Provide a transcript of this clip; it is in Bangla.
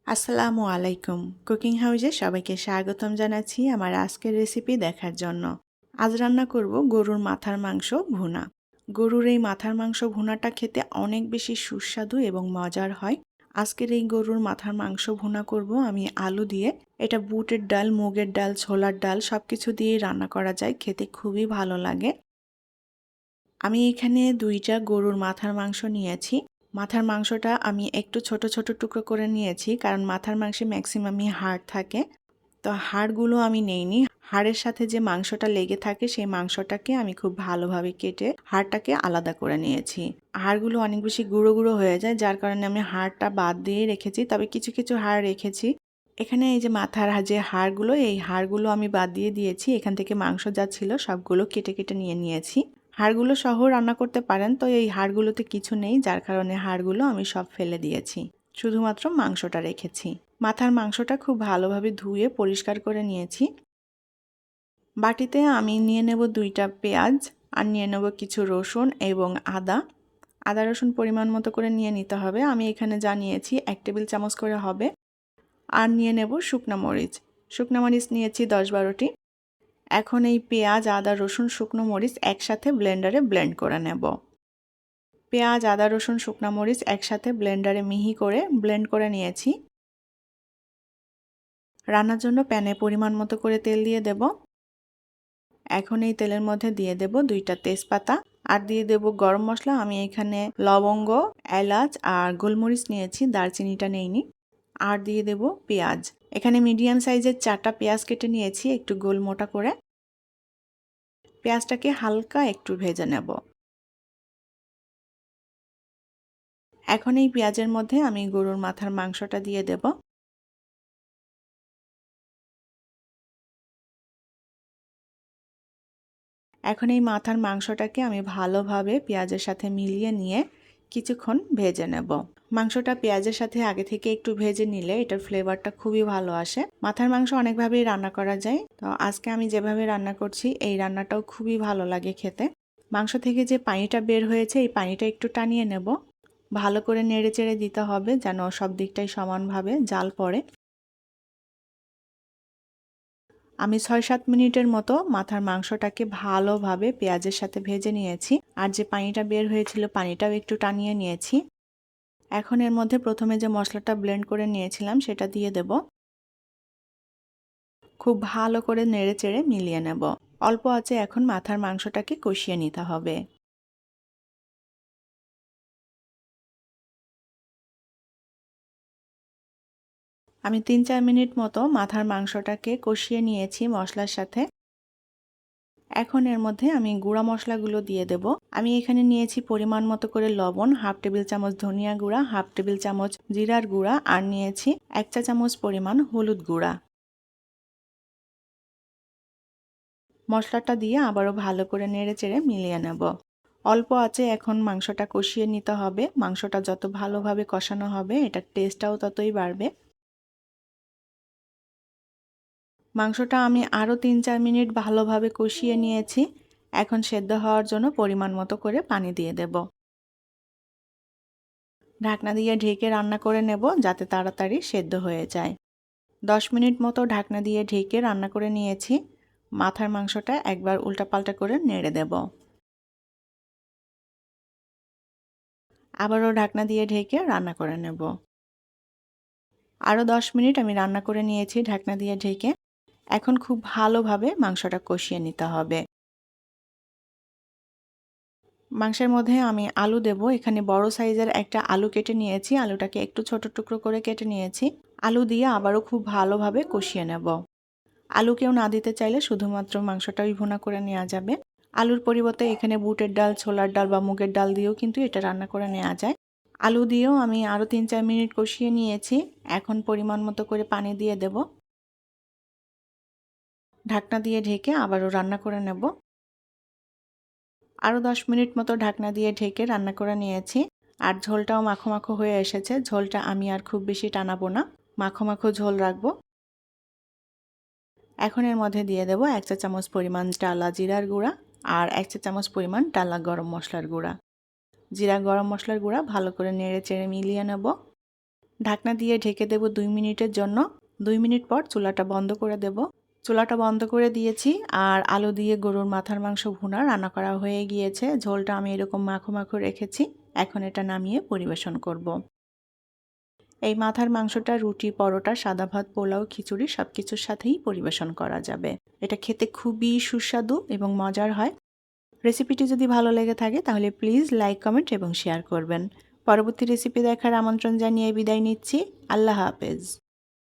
আসসালামু আলাইকুম। কুকিং হাউসে সবাইকে স্বাগতম জানাচ্ছি আমার আজকের রেসিপি দেখার জন্য। আজ রান্না করব গরুর মাথার মাংস ভুনা। গরুর এই মাথার মাংস ভুনাটা খেতে অনেক বেশি সুস্বাদু এবং মজার হয়। আজকের এই গরুর মাথার মাংস ভুনা করব আমি আলু দিয়ে। এটা বুটের ডাল, মুগের ডাল, ছোলার ডাল সবকিছু দিয়ে রান্না করা যায়, খেতে খুবই ভালো লাগে। আমি এখানে 2টা গরুর মাথার মাংস নিয়েছি। মাথার মাংসটা আমি একটু ছোট ছোট টুকরো করে নিয়েছি, কারণ মাথার মাংসে ম্যাক্সিমামই হাড় থাকে। তো হাড়গুলো আমি নেইনি। হাড়ের সাথে যে মাংসটা লেগে থাকে সেই মাংসটাকে আমি খুব ভালোভাবে কেটে হাড়টাকে আলাদা করে নিয়েছি। হাড়গুলো অনেক বেশি গুঁড়ো গুঁড়ো হয়ে যায়, যার কারণে আমি হাড়টা বাদ দিয়ে রেখেছি, তবে কিছু কিছু হাড় রেখেছি। এখানে এই যে মাথার যে হাড়গুলো, এই হাড়গুলো আমি বাদ দিয়ে দিয়েছি। এখান থেকে মাংস যা ছিল সবগুলো কেটে কেটে নিয়েছি। হাড়গুলো সহ রান্না করতে পারেন, তো এই হাড়গুলোতে কিছু নেই, যার কারণে হাড়গুলো আমি সব ফেলে দিয়েছি, শুধুমাত্র মাংসটা রেখেছি। মাথার মাংসটা খুব ভালোভাবে ধুয়ে পরিষ্কার করে নিয়েছি। বাটিতে আমি নিয়ে নেব 2টা পেঁয়াজ, আর নিয়ে নেব কিছু রসুন এবং আদা রসুন পরিমাণ মতো করে নিয়ে নিতে হবে। আমি এখানে যা নিয়েছি 1 টেবিল চামচ করে হবে। আর নিয়ে নেব শুকনা মরিচ নিয়েছি 10-12টি। এখন এই পেঁয়াজ, আদা, রসুন, শুকনো মরিচ একসাথে ব্লেন্ডারে ব্লেন্ড করে নেব। পেঁয়াজ, আদা, রসুন, শুকনো মরিচ একসাথে ব্লেন্ডারে মিহি করে ব্লেন্ড করে নিয়েছি। রান্নার জন্য প্যানে পরিমাণ মতো করে তেল দিয়ে দেব। এখন এই তেলের মধ্যে দিয়ে দেব 2টা তেজপাতা, আর দিয়ে দেব গরম মশলা। আমি এখানে লবঙ্গ, এলাচ আর গোলমরিচ নিয়েছি, দারচিনিটা নেইনি। আর দিয়ে দেব পেঁয়াজ। এখানে মিডিয়াম সাইজের 4টা পেঁয়াজ কেটে নিয়েছি, একটু গোল মোটা করে। পেঁয়াজটাকে হালকা একটু ভেজে নেব। এখন এই পেঁয়াজের মধ্যে আমি গরুর মাথার মাংসটা দিয়ে দেব। এখন এই মাথার মাংসটাকে আমি ভালোভাবে পেঁয়াজের সাথে মিলিয়ে নিয়ে কিছুক্ষণ ভেজে নেব। মাংসটা পেঁয়াজের সাথে আগে থেকে একটু ভেজে নিলে এটার ফ্লেভারটা খুবই ভালো আসে। মাথার মাংস অনেকভাবেই রান্না করা যায়, তো আজকে আমি যেভাবে রান্না করছি এই রান্নাটাও খুবই ভালো লাগে খেতে। মাংস থেকে যে পানিটা বের হয়েছে এই পানিটা একটু টানিয়ে নেব। ভালো করে নেড়ে চেড়ে দিতে হবে যেন সব দিকটাই সমানভাবে জাল পড়ে। আমি 6-7 মিনিটের মতো মাথার মাংসটাকে ভালোভাবে পেঁয়াজের সাথে ভেজে নিয়েছি, আর যে পানিটা বের হয়েছিল পানিটাও একটু টানিয়ে নিয়েছি। এখন এর মধ্যে প্রথমে যে মশলাটা ব্লেন্ড করে নিয়েছিলাম সেটা দিয়ে দেব। খুব ভালো করে নেড়েচেড়ে মিলিয়ে নেব। অল্প আঁচে এখন মাথার মাংসটাকে কষিয়ে নিতে হবে। আমি 3-4 মিনিট মতো মাথার মাংসটাকে কষিয়ে নিয়েছি মশলার সাথে। এখন এর মধ্যে আমি গুঁড়া মশলাগুলো দিয়ে দেব। আমি এখানে নিয়েছি পরিমাণ মতো করে লবণ, 1/2 টেবিল চামচ ধনিয়া গুঁড়া, 1/2 টেবিল চামচ জিরার গুঁড়া, আর নিয়েছি 1 চা চামচ পরিমাণ হলুদ গুঁড়া। মশলাটা দিয়ে আবারও ভালো করে নেড়েচেড়ে মিলিয়ে নেব। অল্প আঁচে এখন মাংসটা কষিয়ে নিতে হবে। মাংসটা যত ভালোভাবে কষানো হবে এটার টেস্টটাও ততই বাড়বে। মাংসটা আমি আরও 3-4 মিনিট ভালোভাবে কষিয়ে নিয়েছি। এখন সেদ্ধ হওয়ার জন্য পরিমাণ মতো করে পানি দিয়ে দেব। ঢাকনা দিয়ে ঢেকে রান্না করে নেব যাতে তাড়াতাড়ি সেদ্ধ হয়ে যায়। 10 মিনিট মতো ঢাকনা দিয়ে ঢেকে রান্না করে নিয়েছি। মাথার মাংসটা একবার উল্টাপাল্টা করে নেড়ে দেব। আবারও ঢাকনা দিয়ে ঢেকে রান্না করে নেব। আরও 10 মিনিট আমি রান্না করে নিয়েছি ঢাকনা দিয়ে ঢেকে। এখন খুব ভালোভাবে মাংসটা কষিয়ে নিতে হবে। মাংসের মধ্যে আমি আলু দেব। এখানে বড় সাইজের একটা আলু কেটে নিয়েছি। আলুটাকে একটু ছোট টুকরো করে কেটে নিয়েছি। আলু দিয়ে আবারও খুব ভালোভাবে কষিয়ে নেব। আলু কেউ না দিতে চাইলে শুধুমাত্র মাংসটাই ভুনা করে নেওয়া যাবে। আলুর পরিবর্তে এখানে বুটের ডাল, ছোলার ডাল বা মুগের ডাল দিয়েও কিন্তু এটা রান্না করে নেওয়া যায়। আলু দিয়েও আমি আরও 3-4 মিনিট কষিয়ে নিয়েছি। এখন পরিমাণ মতো করে পানি দিয়ে দেব। ঢাকনা দিয়ে ঢেকে আবারও রান্না করে নেব। আরও 10 মিনিট মতো ঢাকনা দিয়ে ঢেকে রান্না করে নিয়েছি। আর ঝোলটাও মাখো মাখো হয়ে এসেছে। ঝোলটা আমি আর খুব বেশি টানাবো না, মাখো মাখো ঝোল রাখবো। এখন এর মধ্যে দিয়ে দেব 1 চা চামচ পরিমাণ টালা জিরার গুঁড়া, আর 1 চা চামচ পরিমাণ টালা গরম মশলার গুঁড়া। জিরা গরম মশলার গুঁড়া ভালো করে নেড়ে চেড়ে মিলিয়ে নেব। ঢাকনা দিয়ে ঢেকে দেব 2 মিনিটের জন্য। 2 মিনিট পর চুলাটা বন্ধ করে দেব। চুলাটা বন্ধ করে দিয়েছি আর আলু দিয়ে গরুর মাথার মাংস ভুনা রান্না করা হয়ে গিয়েছে। ঝোলটা আমি এরকম মাখো মাখো রেখেছি। এখন এটা নামিয়ে পরিবেশন করব। এই মাথার মাংসটা রুটি, পরোটা, সাদা ভাত, পোলাও, খিচুড়ি সব কিছুর সাথেই পরিবেশন করা যাবে। এটা খেতে খুবই সুস্বাদু এবং মজার হয়। রেসিপিটি যদি ভালো লেগে থাকে তাহলে প্লিজ লাইক, কমেন্ট এবং শেয়ার করবেন। পরবর্তী রেসিপি দেখার আমন্ত্রণ জানিয়ে বিদায় নিচ্ছি। আল্লাহ হাফেজ।